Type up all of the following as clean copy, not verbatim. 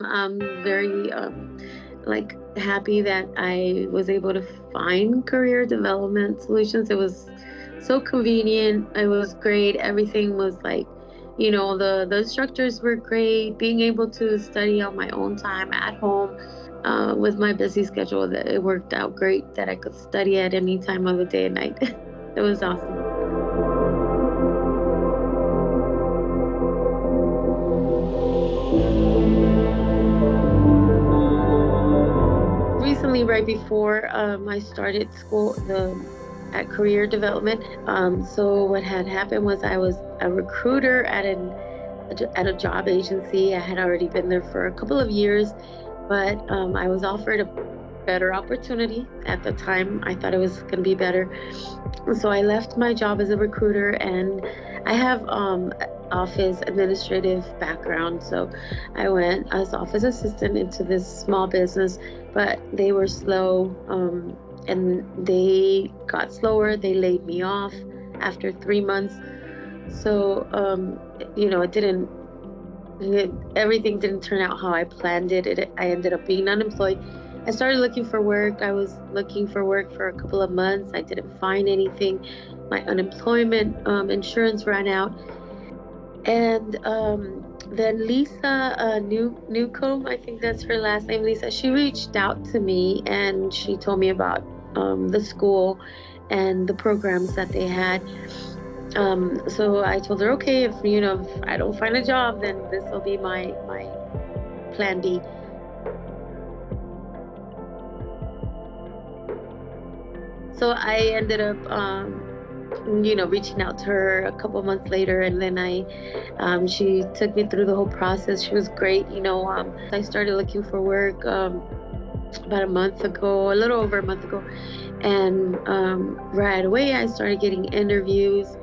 I'm very happy that I was able to find career development solutions. It was so convenient. It was great. Everything was the structures were great. Being able to study on my own time at home, with my busy schedule, that it worked out great. That I could study at any time of the day and night. It was awesome. Recently, right before I started school, the at career development. So what had happened was I was a recruiter at a job agency. I had already been there for a couple of years, but I was offered a better opportunity at the time. I thought it was going to be better, so I left my job as a recruiter, and I have office administrative background. So I went as office assistant into this small business, but they were slow, and they got slower. They laid me off after 3 months. So it didn't. Everything didn't turn out how I planned it. I ended up being unemployed. I started looking for work. I was looking for work for a couple of months. I didn't find anything. My unemployment insurance ran out. And then Lisa Newcomb, I think that's her last name, Lisa, she reached out to me and she told me about the school and the programs that they had. So I told her, okay, if I don't find a job, then this will be my plan B. So I ended up, reaching out to her a couple months later, and then she took me through the whole process. She was great. I started looking for work about a month ago, a little over a month ago, and right away I started getting interviews.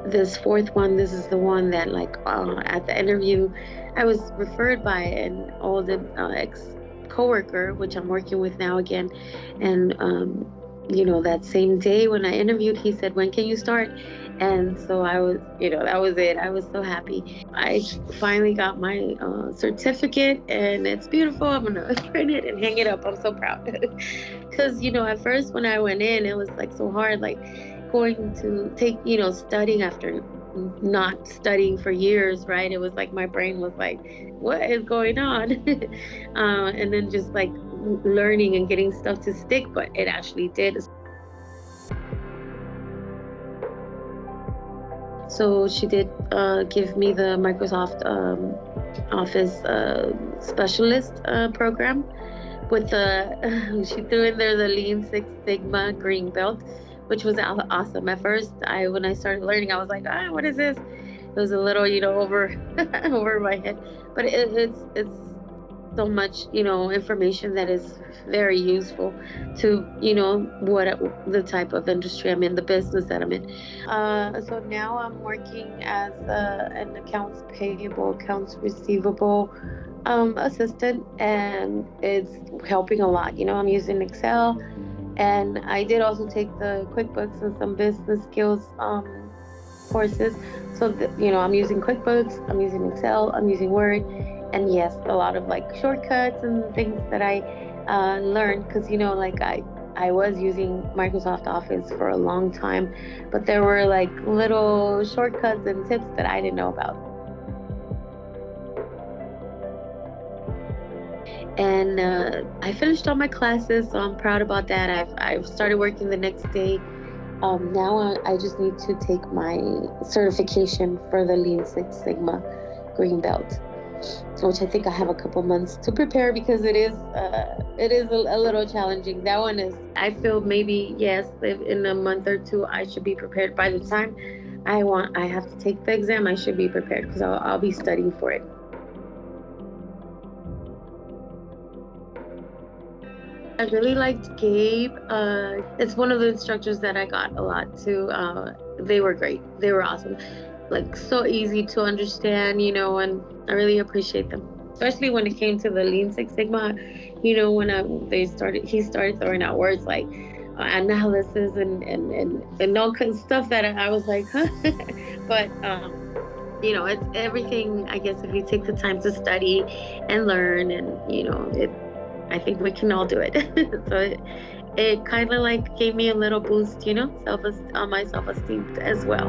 This fourth one, this is the one that at the interview, I was referred by an old ex coworker, which I'm working with now again, and that same day when I interviewed, he said, "When can you start?" And so I was, that was it. I was so happy. I finally got my certificate, and it's beautiful. I'm gonna print it and hang it up. I'm so proud. Because at first when I went in, it was like so hard, like going to take, studying after not studying for years, right? It was like my brain was like, what is going on? And then just like learning and getting stuff to stick, but it actually did. So she did give me the Microsoft Office specialist program with she threw in there the Lean Six Sigma green belt, which was awesome. At first, when I started learning, I was like, what is this? It was a little, over over my head, but it's so much, information that is very useful to, what the type of industry I'm in, the business that I'm in. So now I'm working as an accounts payable, accounts receivable assistant, and it's helping a lot. I'm using Excel, and I did also take the QuickBooks and some business skills courses. So, I'm using QuickBooks, I'm using Excel, I'm using Word, and yes, a lot of like shortcuts and things that I learned because, I was using Microsoft Office for a long time, but there were like little shortcuts and tips that I didn't know about. And I finished all my classes, so I'm proud about that. I've started working the next day. Now I just need to take my certification for the Lean Six Sigma Green Belt, which I think I have a couple months to prepare because it is a little challenging. That one is, I feel maybe, yes, if in a month or two I should be prepared. By the time I have to take the exam, I should be prepared because I'll be studying for it. I really liked Gabe. It's one of the instructors that I got a lot too. They were great. They were awesome. Like so easy to understand, and I really appreciate them. Especially when it came to the Lean Six Sigma, when he started throwing out words like analysis and all kinds of stuff that I was like, huh? But it's everything. I guess if you take the time to study and learn, and I think we can all do it. So it kind of like gave me a little boost, self on my self esteem as well.